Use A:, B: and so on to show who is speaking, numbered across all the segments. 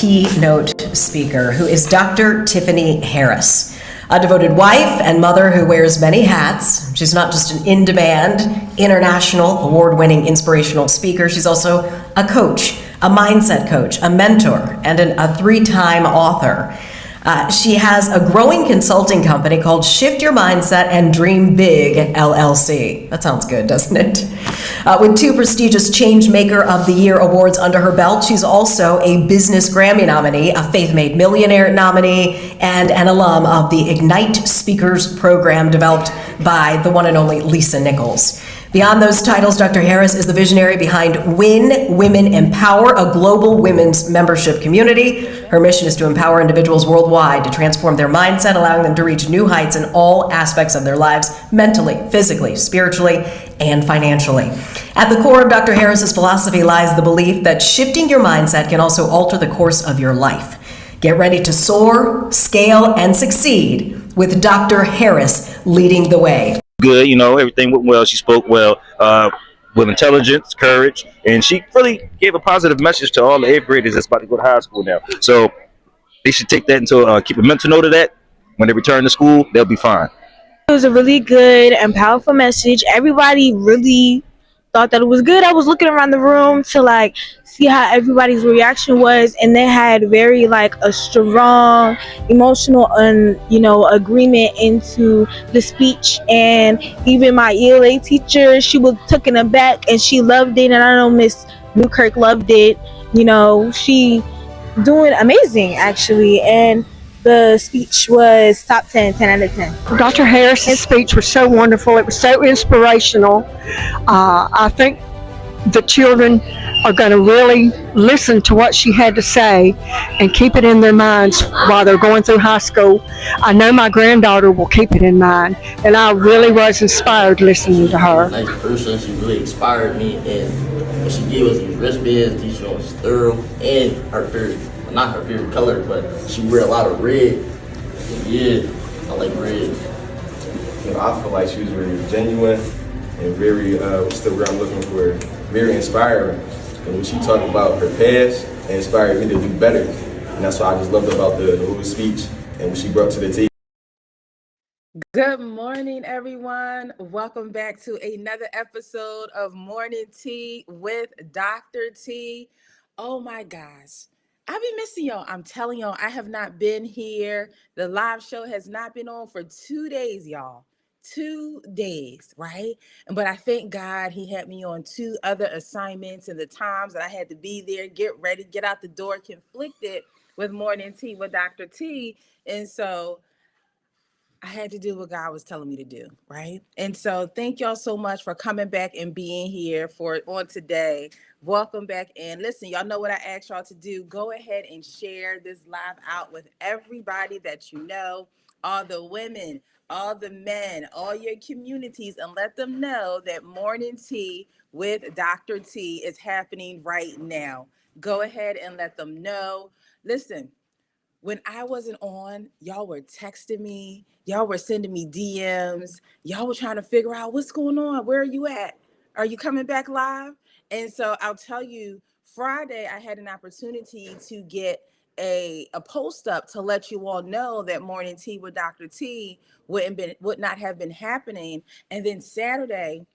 A: keynote speaker, who is Dr. Tiffany Harris, a devoted wife and mother who wears many hats. She's not just an in-demand, international, award-winning, inspirational speaker. She's also a coach, a mindset coach, a mentor, and a three-time author. She has a growing consulting company called Shift Your Mindset and Dream Big, LLC. That sounds good, doesn't it? With 2 prestigious Changemaker of the Year awards under her belt, she's also a Business Grammy nominee, a Faith Made Millionaire nominee, and an alum of the Ignite Speakers program developed by the one and only Lisa Nichols. Beyond those titles, Dr. Harris is the visionary behind Win Women Empower, a global women's membership community. Her mission is to empower individuals worldwide to transform their mindset, allowing them to reach new heights in all aspects of their lives, mentally, physically, spiritually, and financially. At the core of Dr. Harris's philosophy lies the belief that shifting your mindset can also alter the course of your life. Get ready to soar, scale, and succeed with Dr. Harris leading the way.
B: Good, everything went well. She spoke well, with intelligence, courage, and she really gave a positive message to all the 8th graders that's about to go to high school now. So they should take that into keep a mental note of that. When they return to school, they'll be fine.
C: It was a really good and powerful message. Everybody really thought that it was good. I was looking around the room to see how everybody's reaction was, and they had very a strong emotional agreement into the speech. And even my ELA teacher, she was taken aback and she loved it, and I know Miss Newkirk loved it. She doing amazing actually, and the speech was top 10 out of 10.
D: Dr. Harris's speech was so wonderful. It was so inspirational. I think the children are going to really listen to what she had to say and keep it in their minds while they're going through high school. I know my granddaughter will keep it in mind, and I really was inspired listening to her.
E: Nice person. She really inspired me, and when she gave us these wristbands, these was thorough, and her favorite, not her favorite color, but she wear a lot of red. Yeah, I like red.
F: I feel like she was very genuine and very, what's the word I'm looking for? Very inspiring. And when she talked about her past, it inspired me to do better. And that's what I just loved about the whole speech and what she brought to the table.
G: Good morning, everyone. Welcome back to another episode of Morning Tea with Dr. T. Oh my gosh. I've been missing y'all. I'm telling y'all, I have not been here. The live show has not been on for 2 days, y'all. 2 days, right? But I thank God he had me on 2 other assignments, and the times that I had to be there, get ready, get out the door, conflicted with Morning Tea with Dr. T. And so I had to do what God was telling me to do, right? And so thank y'all so much for coming back and being here on today. Welcome back. And listen, y'all know what I asked y'all to do. Go ahead and share this live out with everybody that you know, all the women, all the men, all your communities, and let them know that Morning Tea with Dr. T is happening right now. Go ahead and let them know. Listen, when I wasn't on, y'all were texting me, y'all were sending me DMs, y'all were trying to figure out what's going on. Where are you at? Are you coming back live? And so I'll tell you, Friday, I had an opportunity to get a post up to let you all know that Morning Tea with Dr. T would not have been happening. And then Saturday,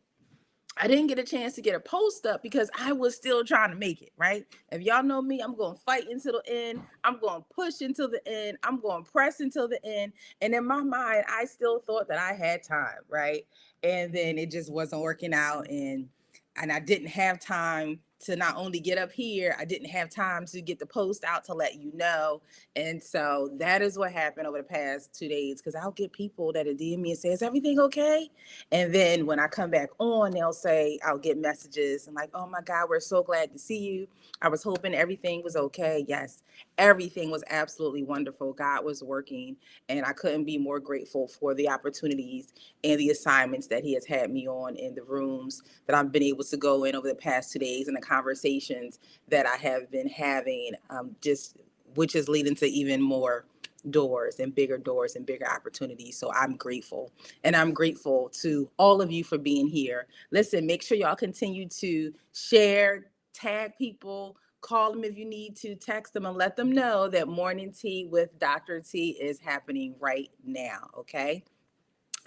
G: I didn't get a chance to get a post up because I was still trying to make it, right? If y'all know me, I'm going to fight until the end. I'm going to push until the end. I'm going to press until the end. And in my mind, I still thought that I had time, right? And then it just wasn't working out. And I didn't have time to not only get up here, I didn't have time to get the post out to let you know. And so that is what happened over the past 2 days, because I'll get people that DM me and say, is everything okay? And then when I come back on, they'll say, I'll get messages and like, oh my God, we're so glad to see you. I was hoping everything was okay. Yes, everything was absolutely wonderful. God was working, and I couldn't be more grateful for the opportunities and the assignments that he has had me on in the rooms that I've been able to go in over the past 2 days, and the conversations that I have been having, which is leading to even more doors and bigger opportunities. So I'm grateful, and I'm grateful to all of you for being here. Listen, make sure y'all continue to share, tag people, Call them if you need to, text them and let them know that Morning Tea with Dr. T is happening right now, okay?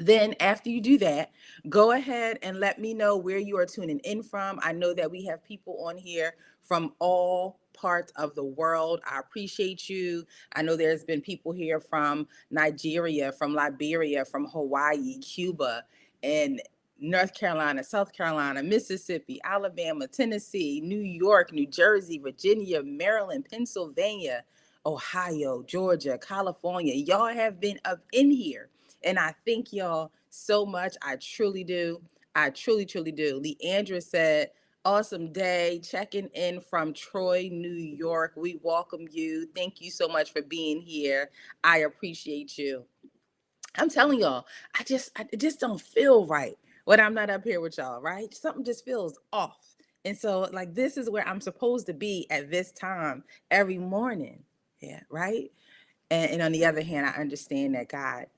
G: Then after you do that, go ahead and let me know where you are tuning in from. I know that we have people on here from all parts of the world. I appreciate you. I know there's been people here from Nigeria, from Liberia, from Hawaii, Cuba, and North Carolina, South Carolina, Mississippi, Alabama, Tennessee, New York, New Jersey, Virginia, Maryland, Pennsylvania, Ohio, Georgia, California. Y'all have been up in here. And I thank y'all so much. I truly do. I truly, truly do. Leandra said, awesome day. Checking in from Troy, New York. We welcome you. Thank you so much for being here. I appreciate you. I'm telling y'all, it just don't feel right when I'm not up here with y'all, right? Something just feels off. And so, like, this is where I'm supposed to be at this time every morning. Yeah, right? And on the other hand, I understand that God,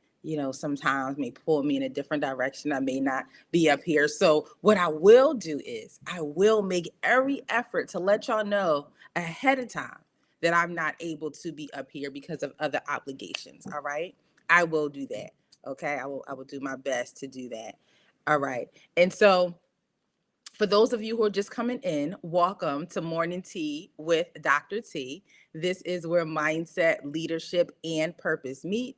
G: sometimes may pull me in a different direction. I may not be up here. So what I will do is I will make every effort to let y'all know ahead of time that I'm not able to be up here because of other obligations. All right. I will do that. Okay. I will do my best to do that. All right. And so for those of you who are just coming in, welcome to Morning Tea with Dr. T. This is where mindset, leadership, and purpose meet.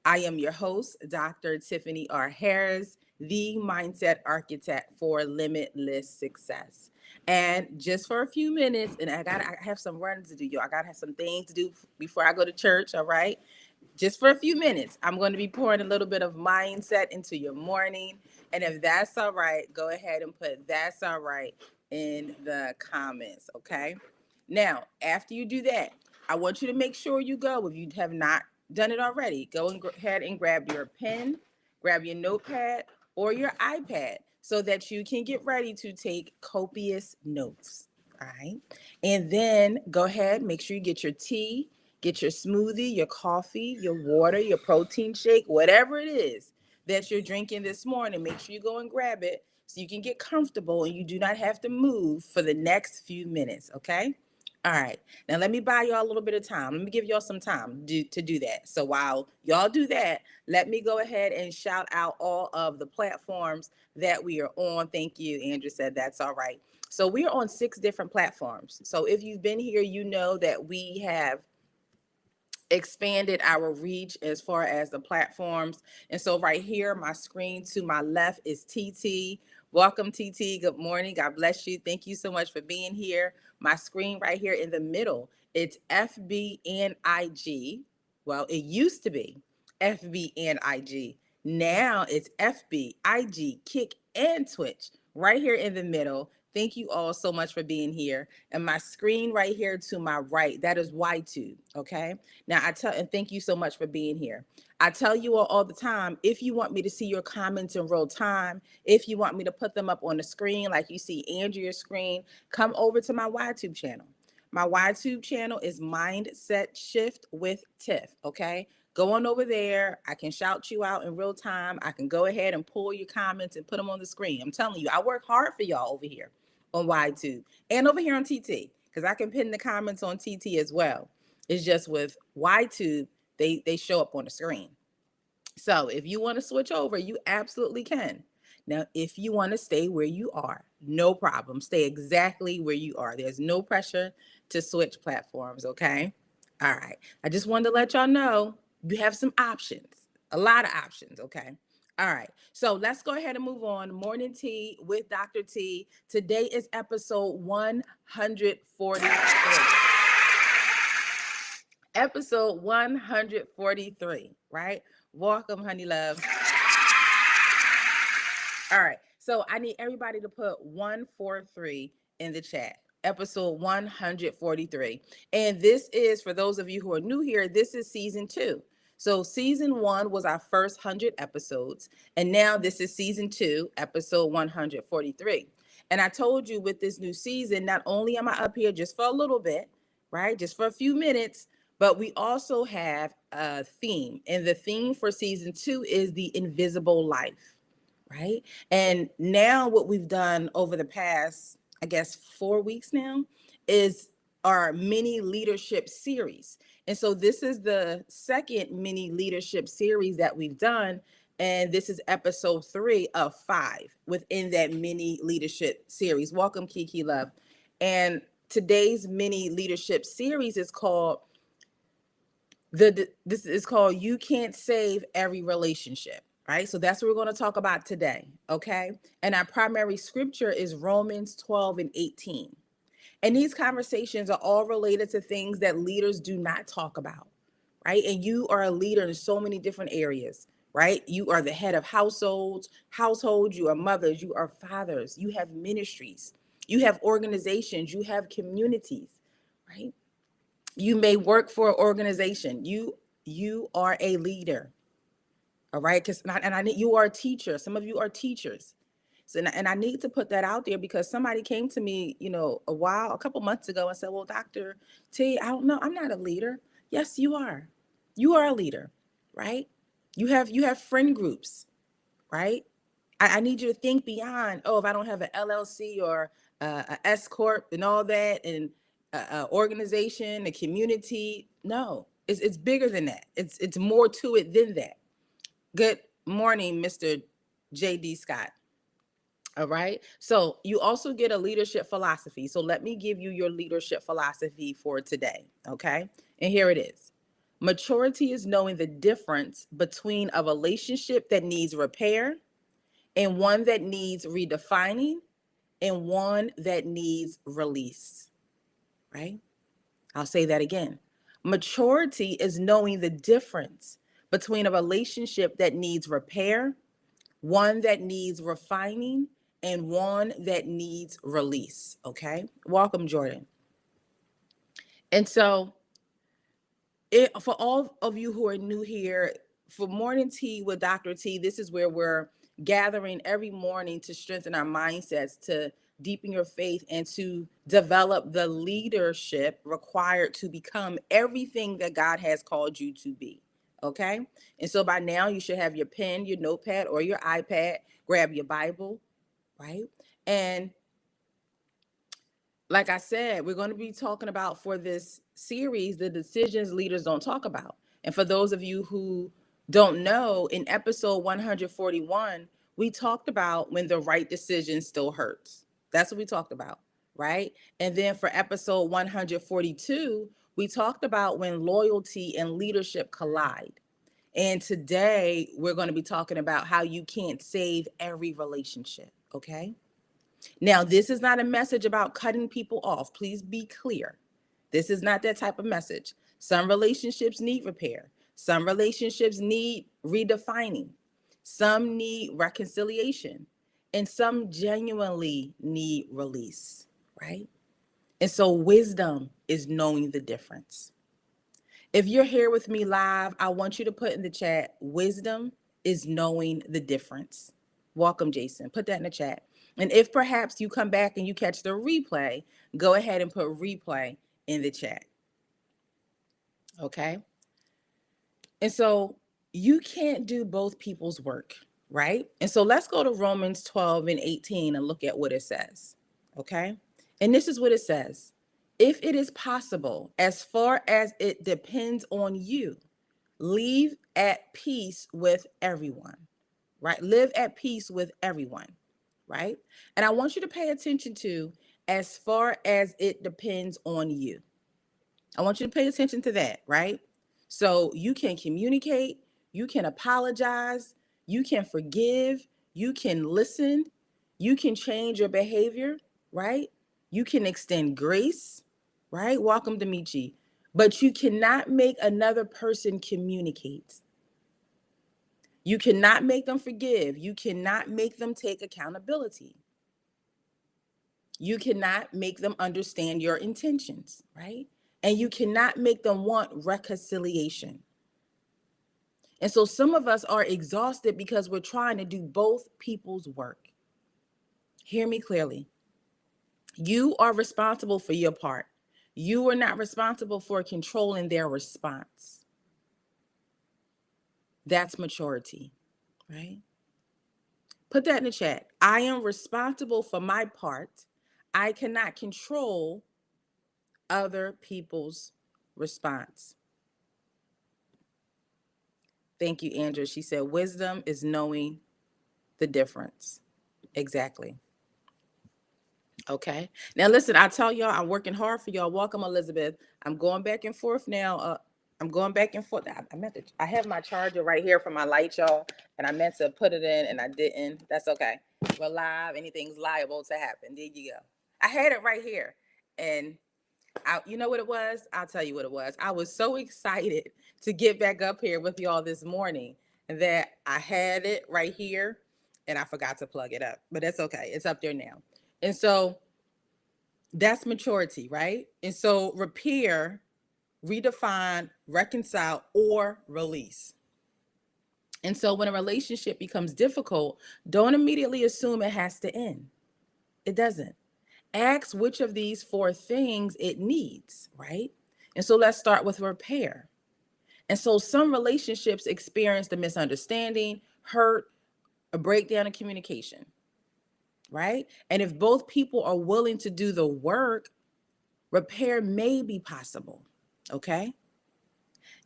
G: I am your host, Dr. Tiffany R. Harris, the mindset architect for limitless success. And just for a few minutes, and I have some runs to do, y'all. I gotta have some things to do before I go to church, all right? Just for a few minutes, I'm going to be pouring a little bit of mindset into your morning. And if that's all right, go ahead and put "that's all right" in the comments, okay? Now, after you do that, I want you to make sure you go, if you have not done it already, go and ahead and grab your pen, grab your notepad or your iPad so that you can get ready to take copious notes, all right? And then go ahead, make sure you get your tea, get your smoothie, your coffee, your water, your protein shake, whatever it is that you're drinking this morning. Make sure you go and grab it so you can get comfortable and you do not have to move for the next few minutes, okay? All right. Now let me buy y'all a little bit of time. Let me give y'all some time to do that. So while y'all do that, let me go ahead and shout out all of the platforms that we are on. Thank you. Andrew said that's all right. So we are on 6 different platforms. So if you've been here, you know that we have expanded our reach as far as the platforms. And so right here, my screen to my left is TT. Welcome, TT. Good morning. God bless you. Thank you so much for being here. My screen right here in the middle, it's FB and IG. Well, it used to be FB and IG. Now it's FB, IG, Kick, and Twitch right here in the middle. Thank you all so much for being here. And my screen right here to my right, that is YTube, okay? Now, and thank you so much for being here. I tell you all the time, if you want me to see your comments in real time, if you want me to put them up on the screen like you see Andrea's screen, come over to my YTube channel. My YTube channel is Mindset Shift with Tiff, okay? Go on over there. I can shout you out in real time. I can go ahead and pull your comments and put them on the screen. I'm telling you, I work hard for y'all over here on YTube and over here on TT because I can pin the comments on TT as well. It's just with YTube, they show up on the screen. So if you want to switch over, you absolutely can. Now, if you want to stay where you are, no problem. Stay exactly where you are. There's no pressure to switch platforms, okay? All right. I just wanted to let y'all know you have some options, a lot of options, okay? All right. So let's go ahead and move on. Morning Tea with Dr. T. Today is episode 143. Episode 143, right? Welcome, honey love. All right. So I need everybody to put 143 in the chat. Episode 143. And this is, for those of you who are new here, this is season 2. So season 1 was our first 100 episodes. And now this is season 2, episode 143. And I told you with this new season, not only am I up here just for a little bit, right? Just for a few minutes, but we also have a theme. And the theme for season 2 is the invisible life, right? And now what we've done over the past, I guess, 4 weeks now is our mini leadership series. And so this is the second mini leadership series that we've done. And this is episode 3 of 5 within that mini leadership series. Welcome, Kiki Love. And today's mini leadership series is called this is called You Can't Save Every Relationship. Right. So that's what we're going to talk about today. Okay. And our primary scripture is Romans 12 and 18. And these conversations are all related to things that leaders do not talk about, right? And you are a leader in so many different areas, right? You are the head of households, you are mothers, you are fathers, you have ministries, you have organizations, you have communities, right? You may work for an organization. You are a leader, all right? You are a teacher. Some of you are teachers. So, and I need to put that out there because somebody came to me, a couple months ago and said, well, Dr. T, I don't know. I'm not a leader. Yes, you are. You are a leader, right? You have friend groups, right? I need you to think beyond, oh, if I don't have an LLC or a S Corp and all that and a organization, a community. No, it's bigger than that. It's more to it than that. Good morning, Mr. J.D. Scott. All right. So you also get a leadership philosophy. So let me give you your leadership philosophy for today. Okay. And here it is. Maturity is knowing the difference between a relationship that needs repair and one that needs redefining and one that needs release. Right. I'll say that again. Maturity is knowing the difference between a relationship that needs repair, one that needs refining, and one that needs release. Okay. Welcome, Jordan. And so, for all of you who are new here, for Morning Tea with Dr. T, this is where we're gathering every morning to strengthen our mindsets, to deepen your faith, and to develop the leadership required to become everything that God has called you to be. Okay. And so by now, you should have your pen, your notepad, or your iPad, grab your Bible, right? And like I said, we're going to be talking about for this series the decisions leaders don't talk about. And for those of you who don't know, in episode 141, we talked about when the right decision still hurts. That's what we talked about, right? And then for episode 142, we talked about when loyalty and leadership collide. And today we're going to be talking about how you can't save every relationship, okay? Now, this is not a message about cutting people off. Please be clear. This is not that type of message. Some relationships need repair. Some relationships need redefining. Some need reconciliation. And some genuinely need release, right? And so wisdom is knowing the difference. If you're here with me live, I want you to put in the chat, wisdom is knowing the difference. Welcome, Jason. Put that in the chat. And if perhaps you come back and you catch the replay, go ahead and put replay in the chat. Okay. And so you can't do both people's work, right? And so let's go to Romans 12 and 18 and look at what it says. Okay. And this is what it says. If it is possible, as far as it depends on you, live at peace with everyone, right? Live at peace with everyone, right? And I want you to pay attention to as far as it depends on you. I want you to pay attention to that, right? So you can communicate, you can apologize, you can forgive, you can listen, you can change your behavior, right? You can extend grace, right? Welcome to Michi. But you cannot make another person communicate. You cannot make them forgive. You cannot make them take accountability. You cannot make them understand your intentions, right? And you cannot make them want reconciliation. And so some of us are exhausted because we're trying to do both people's work. Hear me clearly. You are responsible for your part. You are not responsible for controlling their response. That's maturity, right? Put that in the chat. I am responsible for my part. I cannot control other people's response. Thank you, Andrea. She said, wisdom is knowing the difference. Exactly. Okay. Now, listen, I tell y'all, I'm working hard for y'all. Welcome, Elizabeth. I'm going back and forth now. I'm going back and forth. I have my charger right here for my light, y'all, and I meant to put it in and I didn't. That's okay. We're live. Anything's liable to happen. There you go. I had it right here. And you know what it was? I'll tell you what it was. I was so excited to get back up here with y'all this morning that I had it right here and I forgot to plug it up, but that's okay. It's up there now. And so that's maturity, right? And so repair, redefine, reconcile, or release. And so when a relationship becomes difficult, don't immediately assume it has to end. It doesn't. Ask which of these four things it needs, right? And so let's start with repair. And so some relationships experience the misunderstanding, hurt, a breakdown in communication, right? And if both people are willing to do the work, repair may be possible, okay?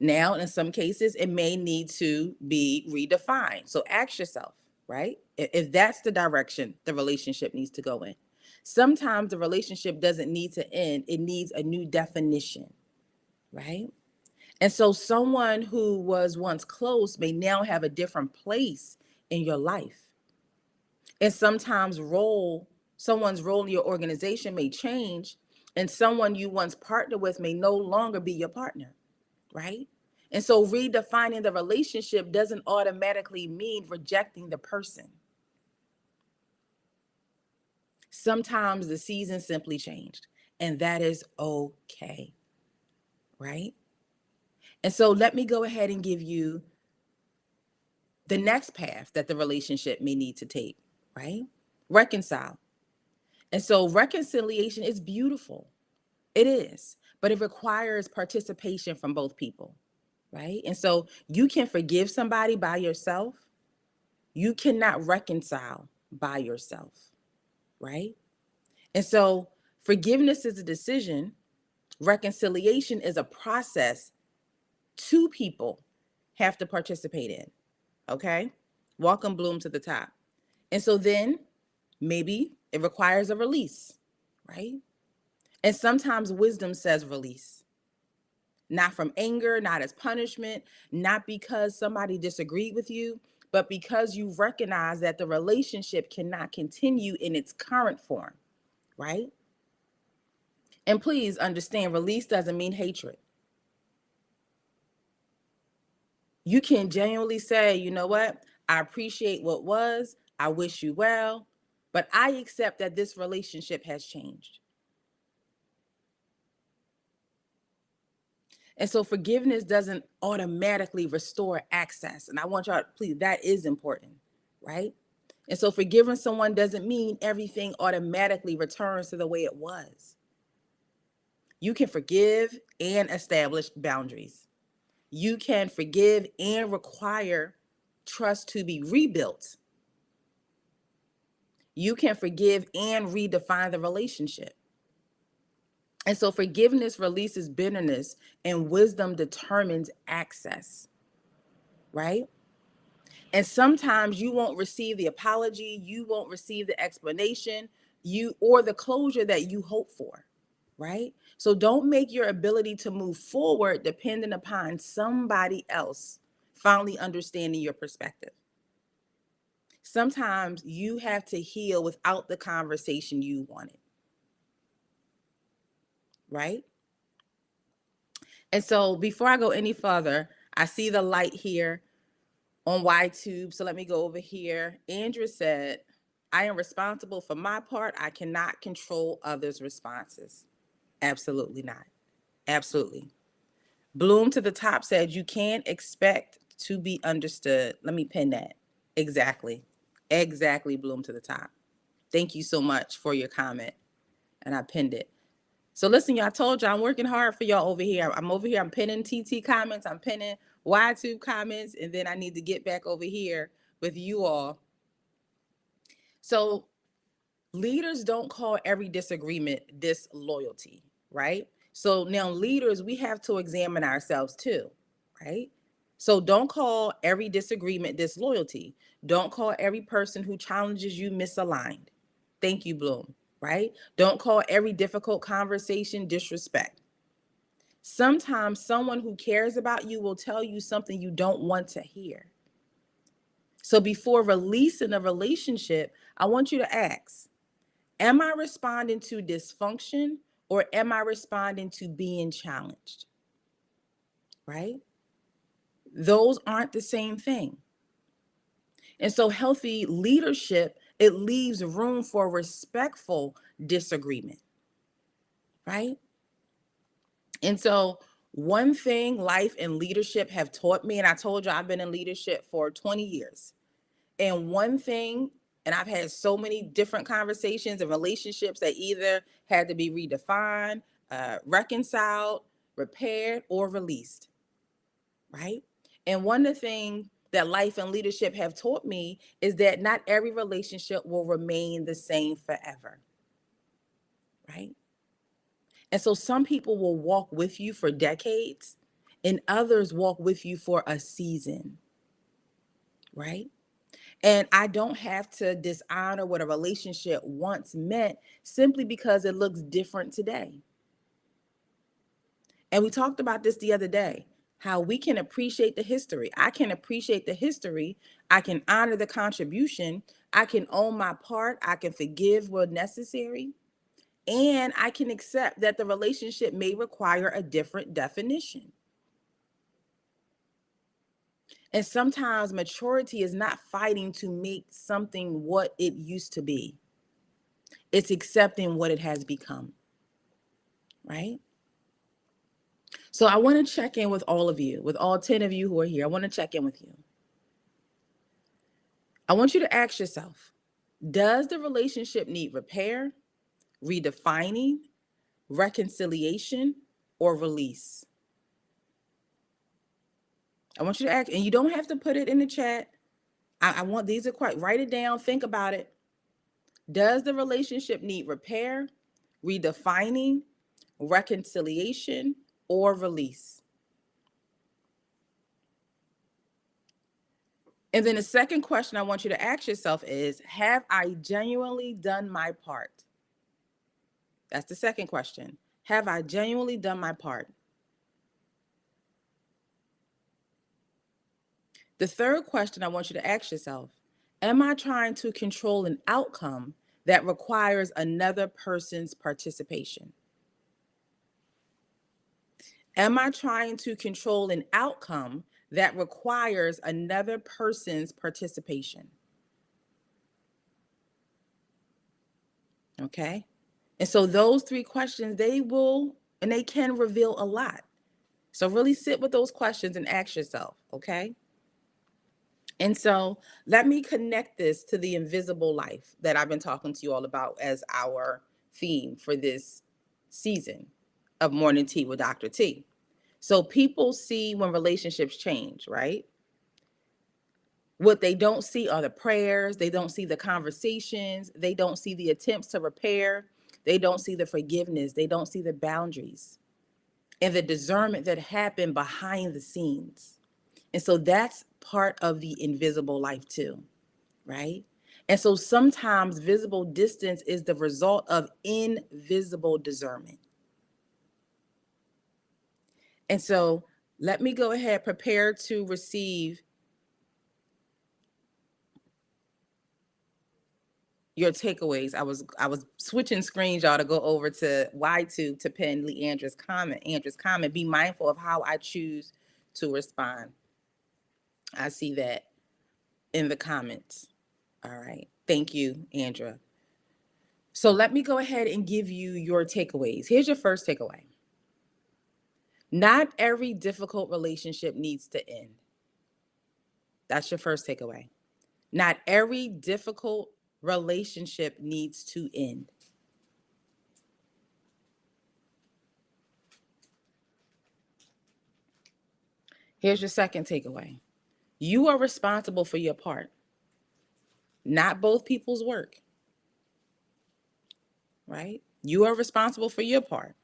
G: Now, in some cases, it may need to be redefined. So ask yourself, right? If that's the direction the relationship needs to go in. Sometimes the relationship doesn't need to end, it needs a new definition, right? And so someone who was once close may now have a different place in your life. And sometimes someone's role in your organization may change, and someone you once partnered with may no longer be your partner, right? And so redefining the relationship doesn't automatically mean rejecting the person. Sometimes the season simply changed, and that is okay, right? And so let me go ahead and give you the next path that the relationship may need to take, right? Reconcile. And so reconciliation is beautiful. It is, but it requires participation from both people, right? And so you can forgive somebody by yourself. You cannot reconcile by yourself, right? And so forgiveness is a decision. Reconciliation is a process two people have to participate in, okay? Welcome, Bloom, to the top. And so then maybe it requires a release, right? And sometimes wisdom says release, not from anger, not as punishment, not because somebody disagreed with you, but because you recognize that the relationship cannot continue in its current form, right? And please understand, release doesn't mean hatred. You can genuinely say, you know what? I appreciate what was. I wish you well, but I accept that this relationship has changed. And so forgiveness doesn't automatically restore access. And I want y'all, please, that is important, right? And so forgiving someone doesn't mean everything automatically returns to the way it was. You can forgive and establish boundaries. You can forgive and require trust to be rebuilt. You can forgive and redefine the relationship. And so forgiveness releases bitterness and wisdom determines access, right? And sometimes you won't receive the apology, you won't receive the explanation, or the closure that you hope for, right? So don't make your ability to move forward dependent upon somebody else finally understanding your perspective. Sometimes you have to heal without the conversation you wanted, right? And so before I go any further, I see the light here on YTube. So let me go over here. Andrew said, I am responsible for my part. I cannot control others' responses. Absolutely not. Absolutely. Bloom to the top said, you can't expect to be understood. Let me pin that. Exactly. Exactly, Bloom to the top. Thank you so much for your comment. And I pinned it. So listen, y'all, I told y'all I'm working hard for y'all over here. I'm over here. I'm pinning TT comments. I'm pinning YTube comments. And then I need to get back over here with you all. So leaders don't call every disagreement disloyalty, right? So now, leaders, we have to examine ourselves too, right? So don't call every disagreement disloyalty. Don't call every person who challenges you misaligned. Thank you, Bloom, right? Don't call every difficult conversation disrespect. Sometimes someone who cares about you will tell you something you don't want to hear. So before releasing a relationship, I want you to ask, am I responding to dysfunction or am I responding to being challenged? Right? Those aren't the same thing. And so healthy leadership, it leaves room for respectful disagreement, right? And so one thing life and leadership have taught me, and I told you I've been in leadership for 20 years. And one thing, and I've had so many different conversations and relationships that either had to be redefined, reconciled, repaired, or released, right? And one of the things that life and leadership have taught me is that not every relationship will remain the same forever, right? And so some people will walk with you for decades, and others walk with you for a season, right? And I don't have to dishonor what a relationship once meant simply because it looks different today. And we talked about this the other day, how we can appreciate the history. I can appreciate the history. I can honor the contribution. I can own my part. I can forgive where necessary. And I can accept that the relationship may require a different definition. And sometimes maturity is not fighting to make something what it used to be. It's accepting what it has become, right? So I want to check in with all of you, with all 10 of you who are here. I want to check in with you. I want you to ask yourself, does the relationship need repair, redefining, reconciliation, or release? I want you to ask, and you don't have to put it in the chat. I want these are quite, write it down, think about it. Does the relationship need repair, redefining, reconciliation, or release? And then the second question I want you to ask yourself is, have I genuinely done my part? That's the second question. Have I genuinely done my part? The third question I want you to ask yourself, am I trying to control an outcome that requires another person's participation? Am I trying to control an outcome that requires another person's participation? Okay. And so those three questions, they will, and they can reveal a lot. So really sit with those questions and ask yourself, okay? And so let me connect this to the invisible life that I've been talking to you all about as our theme for this season of Morning Tea with Dr. T. So people see when relationships change, right? What they don't see are the prayers, they don't see the conversations, they don't see the attempts to repair, they don't see the forgiveness, they don't see the boundaries and the discernment that happened behind the scenes. And so that's part of the invisible life too, right? And so sometimes visible distance is the result of invisible discernment. And so let me go ahead, prepare to receive your takeaways. I was switching screens, y'all, to go over to YTube to pin Leandra's comment. Andra's comment, be mindful of how I choose to respond. I see that in the comments. All right. Thank you, Andra. So let me go ahead and give you your takeaways. Here's your first takeaway. Not every difficult relationship needs to end. That's your first takeaway. Not every difficult relationship needs to end. Here's your second takeaway. You are responsible for your part, not both people's work, right? You are responsible for your part.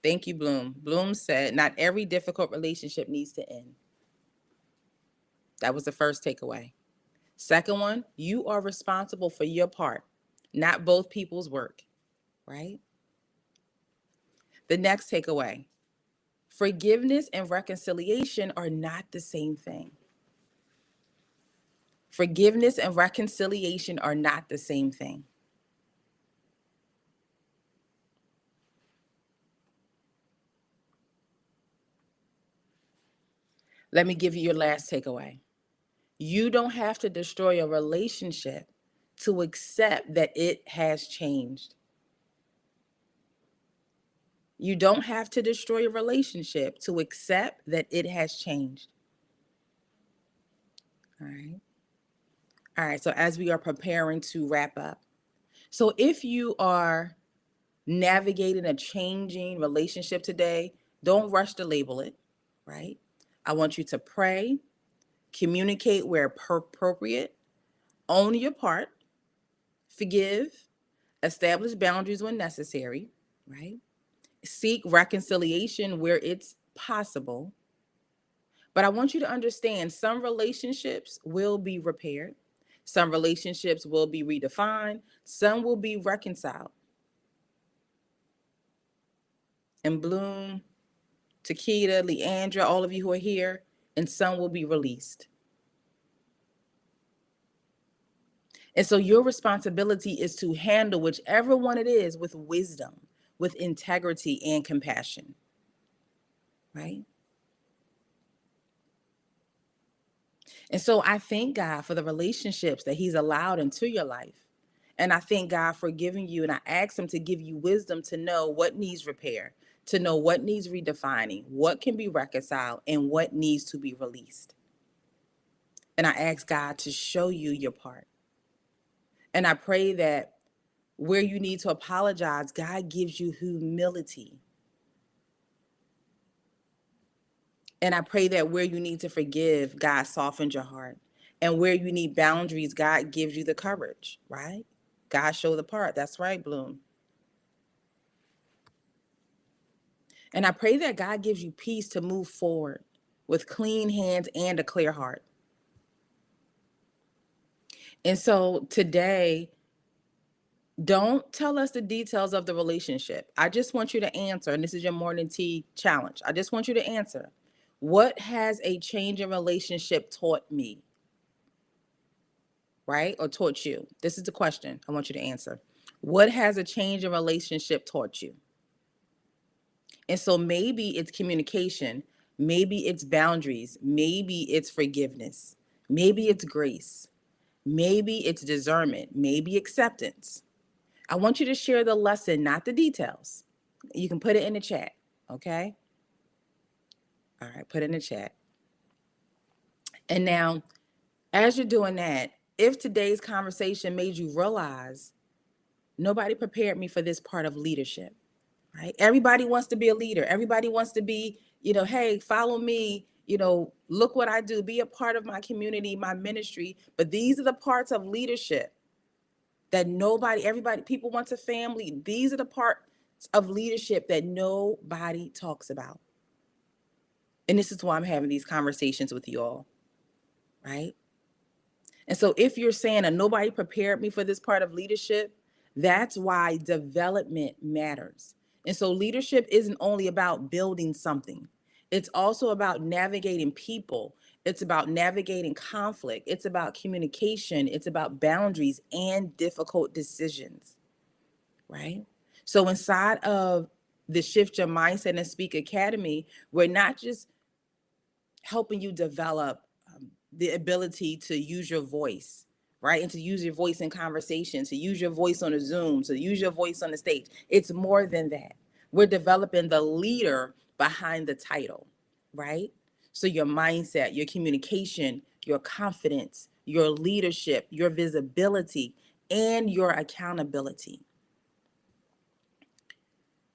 G: Thank you, Bloom. Bloom said, not every difficult relationship needs to end. That was the first takeaway. Second one, you are responsible for your part, not both people's work, right? The next takeaway, forgiveness and reconciliation are not the same thing. Forgiveness and reconciliation are not the same thing. Let me give you your last takeaway. You don't have to destroy a relationship to accept that it has changed. You don't have to destroy a relationship to accept that it has changed. All right. All right. So, as we are preparing to wrap up, so if you are navigating a changing relationship today, don't rush to label it, right? I want you to pray, communicate where appropriate, own your part, forgive, establish boundaries when necessary, right? Seek reconciliation where it's possible. But I want you to understand some relationships will be repaired, some relationships will be redefined, some will be reconciled. And Bloom, Takeda, Leandra, all of you who are here, and some will be released. And so your responsibility is to handle whichever one it is with wisdom, with integrity and compassion, right? And so I thank God for the relationships that He's allowed into your life. And I thank God for giving you, and I ask Him to give you wisdom to know what needs repair, to know what needs redefining, what can be reconciled, and what needs to be released. And I ask God to show you your part. And I pray that where you need to apologize, God gives you humility. And I pray that where you need to forgive, God softens your heart. And where you need boundaries, God gives you the courage, right? God show the part. That's right, Bloom. And I pray that God gives you peace to move forward with clean hands and a clear heart. And so today, don't tell us the details of the relationship. I just want you to answer, and this is your morning tea challenge. I just want you to answer. What has a change in relationship taught me? Right? Or taught you? This is the question I want you to answer. What has a change in relationship taught you? And so maybe it's communication, maybe it's boundaries, maybe it's forgiveness, maybe it's grace, maybe it's discernment, maybe acceptance. I want you to share the lesson, not the details. You can put it in the chat, okay? All right, put it in the chat. And now, as you're doing that, if today's conversation made you realize nobody prepared me for this part of leadership, right? Everybody wants to be a leader. Everybody wants to be, hey, follow me, look what I do, be a part of my community, my ministry. But these are the parts of leadership that people want a family. These are the parts of leadership that nobody talks about. And this is why I'm having these conversations with you all, right? And so if you're saying that nobody prepared me for this part of leadership, that's why development matters. And so leadership isn't only about building something. It's also about navigating people. It's about navigating conflict. It's about communication. It's about boundaries and difficult decisions, right? So inside of the Shift Your Mindset and Speak Academy, we're not just helping you develop the ability to use your voice, right? And to use your voice in conversation, to use your voice on a Zoom, to use your voice on the stage. It's more than that. We're developing the leader behind the title, right? So your mindset, your communication, your confidence, your leadership, your visibility, and your accountability.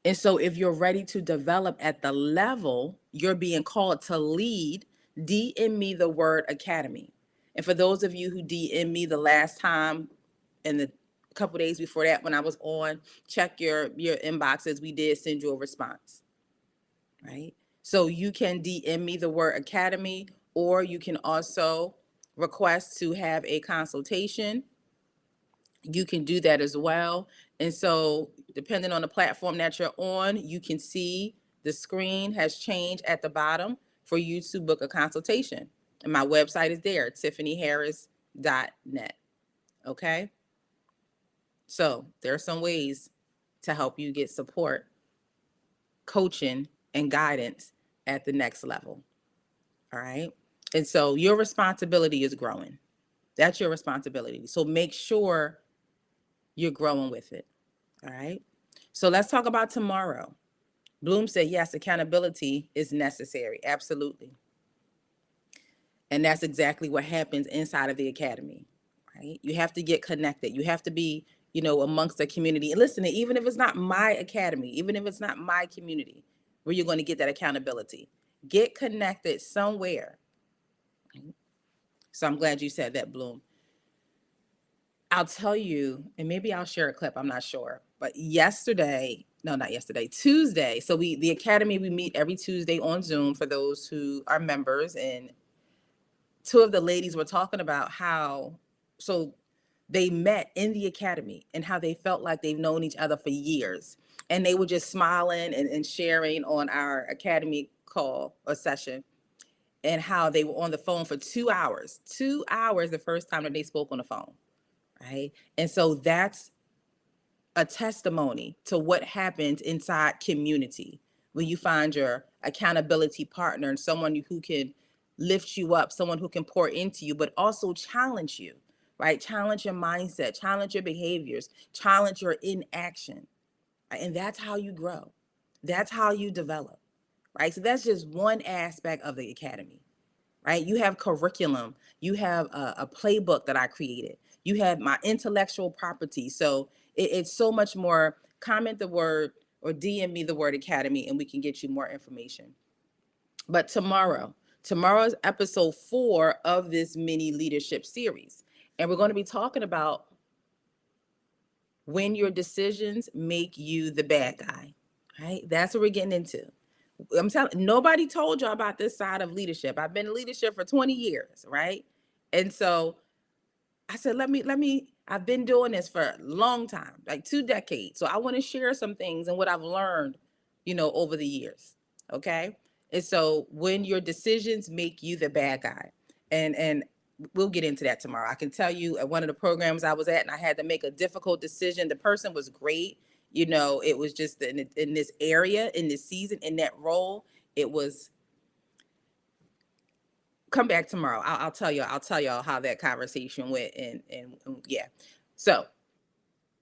G: And so if you're ready to develop at the level you're being called to lead, DM me the word academy. And for those of you who DM me the last time and the couple days before that when I was on, check your inboxes. We did send you a response. right? So you can DM me the word academy, or you can also request to have a consultation. You can do that as well. And so, depending on the platform that you're on, you can see the screen has changed at the bottom for you to book a consultation. And my website is there, tiffanyharris.net. Okay. So, there are some ways to help you get support, coaching, and guidance at the next level. All right. And so, your responsibility is growing. That's your responsibility. So, make sure you're growing with it. All right. So let's talk about tomorrow. Bloom said, yes, accountability is necessary. Absolutely. And that's exactly what happens inside of the academy, right? You have to get connected. You have to be, amongst the community. And listen, even if it's not my academy, even if it's not my community, where you're going to get that accountability, get connected somewhere. So I'm glad you said that, Bloom. I'll tell you, and maybe I'll share a clip, I'm not sure. But not yesterday, Tuesday. So the academy, we meet every Tuesday on Zoom for those who are members. And two of the ladies were talking about so they met in the academy and how they felt like they've known each other for years. And they were just smiling and sharing on our academy call or session, and how they were on the phone for 2 hours. 2 hours the first time that they spoke on the phone. Right. And so that's a testimony to what happens inside community when you find your accountability partner and someone who can lift you up, someone who can pour into you, but also challenge you, right? Challenge your mindset, challenge your behaviors, challenge your inaction. Right? And that's how you grow. That's how you develop, right? So that's just one aspect of the academy. Right? You have curriculum. You have a playbook that I created. You have my intellectual property. So it's so much more. Comment the word or DM me the word academy, and we can get you more information. But tomorrow's episode 4 of this mini leadership series. And we're going to be talking about when your decisions make you the bad guy. Right? That's what we're getting into. I'm telling, nobody told y'all about this side of leadership. I've been in leadership for 20 years, right? And so I said, I've been doing this for a long time, like 2 decades. So I want to share some things and what I've learned, over the years. Okay. And so when your decisions make you the bad guy, and we'll get into that tomorrow. I can tell you at one of the programs I was at, and I had to make a difficult decision. The person was great. It was just in this area, in this season, in that role, it was. Come back tomorrow. I'll tell y'all how that conversation went, and yeah. So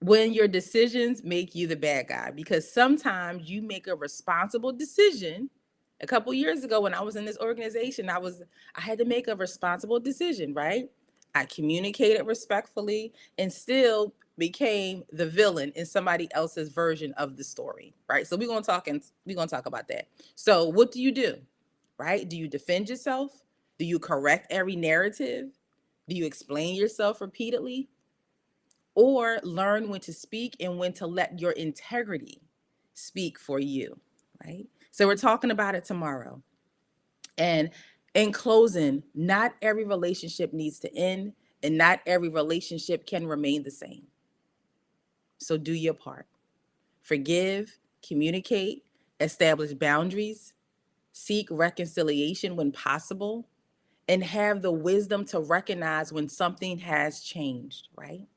G: when your decisions make you the bad guy, because sometimes you make a responsible decision. A couple years ago, when I was in this organization, I had to make a responsible decision, right? I communicated respectfully and still became the villain in somebody else's version of the story, right? So we're gonna talk about that. So what do? Right? Do you defend yourself? Do you correct every narrative? Do you explain yourself repeatedly? Or learn when to speak and when to let your integrity speak for you, right? So we're talking about it tomorrow. And in closing, not every relationship needs to end, and not every relationship can remain the same. So do your part. Forgive, communicate, establish boundaries, seek reconciliation when possible, and have the wisdom to recognize when something has changed, right?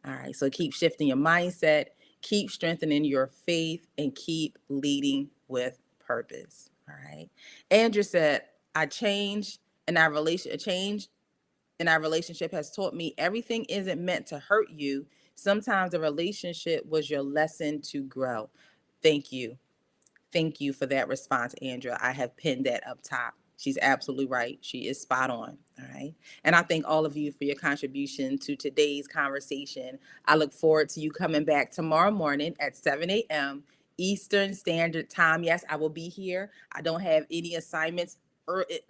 G: All right, so keep shifting your mindset, keep strengthening your faith, and keep leading with purpose. All right. Andrew said, I changed and a change in our relationship has taught me everything isn't meant to hurt you. Sometimes the relationship was your lesson to grow. Thank you. Thank you for that response, Andrea. I have pinned that up top. She's absolutely right. She is spot on. All right. And I thank all of you for your contribution to today's conversation. I look forward to you coming back tomorrow morning at 7 a.m. Eastern Standard Time. Yes, I will be here. I don't have any assignments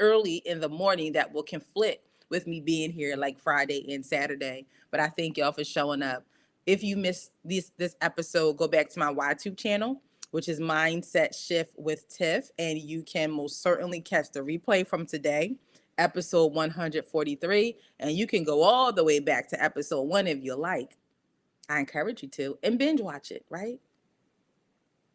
G: early in the morning that will conflict with me being here like Friday and Saturday. But I thank y'all for showing up. If you missed this episode, go back to my YouTube channel which is Mindset Shift with Tiff. And you can most certainly catch the replay from today, episode 143. And you can go all the way back to episode 1 if you like. I encourage you to, and binge watch it, right?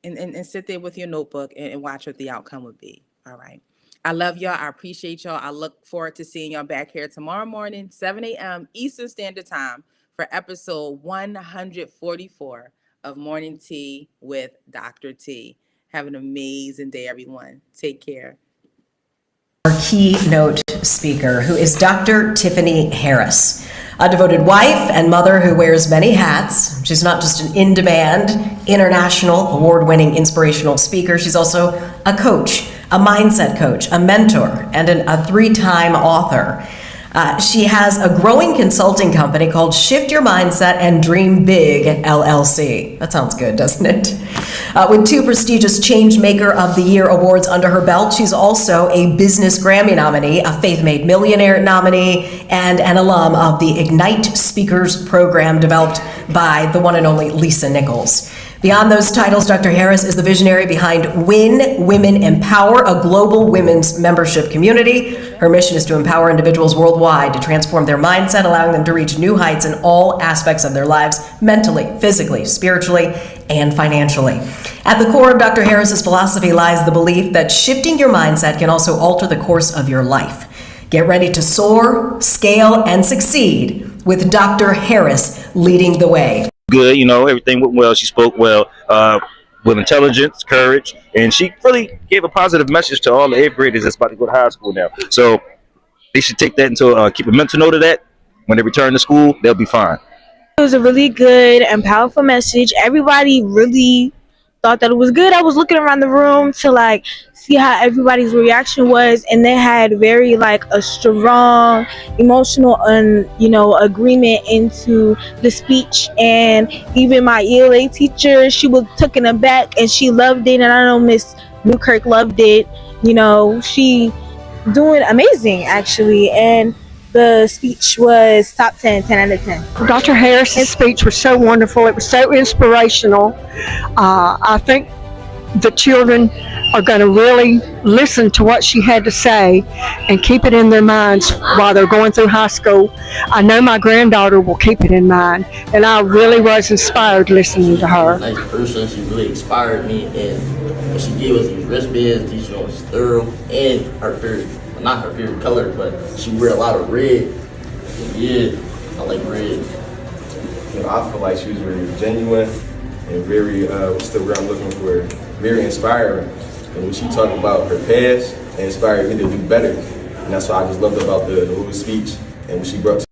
G: And sit there with your notebook and watch what the outcome would be. All right. I love y'all. I appreciate y'all. I look forward to seeing y'all back here tomorrow morning, 7 a.m. Eastern Standard Time for episode 144 of Morning Tea with Dr. T. Have an amazing day, everyone. Take care.
A: Our keynote speaker, who is Dr. Tiffany Harris, a devoted wife and mother who wears many hats. She's not just an in-demand, international, award-winning inspirational speaker. She's also a coach, a mindset coach, a mentor, and a 3-time author. She has a growing consulting company called Shift Your Mindset and Dream Big, LLC. That sounds good, doesn't it? With 2 prestigious Changemaker of the Year awards under her belt, she's also a Business Grammy nominee, a Faith Made Millionaire nominee, and an alum of the Ignite Speakers program developed by the one and only Lisa Nichols. Beyond those titles, Dr. Harris is the visionary behind Win Women Empower, a global women's membership community. Her mission is to empower individuals worldwide to transform their mindset, allowing them to reach new heights in all aspects of their lives, mentally, physically, spiritually, and financially. At the core of Dr. Harris's philosophy lies the belief that shifting your mindset can also alter the course of your life. Get ready to soar, scale, and succeed with Dr. Harris leading the way.
B: Good, everything went well. She spoke well, with intelligence, courage, and she really gave a positive message to all the 8th graders that's about to go to high school now. So they should take that into keep a mental note of that. When they return to school, they'll be fine.
C: It was a really good and powerful message. Everybody really thought that it was good. I was looking around the room to see how everybody's reaction was, and they had very a strong emotional agreement into the speech. And even my ELA teacher, she was taken aback and she loved it, and I know Miss Newkirk loved it. She doing amazing actually, and the speech was top 10 out of 10.
D: Dr. Harris's speech was so wonderful. It was so inspirational. I think the children are going to really listen to what she had to say and keep it in their minds while they're going through high school. I know my granddaughter will keep it in mind, and I really was inspired listening to her.
E: Nice person. She really inspired me, and when she gave us these wristbands, these joints thorough, and her favorite, not her favorite color, but she wear a lot of red. Yeah, I like red.
F: I feel like she was very genuine and very, what's the word I'm looking for? Very inspiring. And when she talked about her past, it inspired me to do better. And that's what I just loved about the whole speech and what she brought to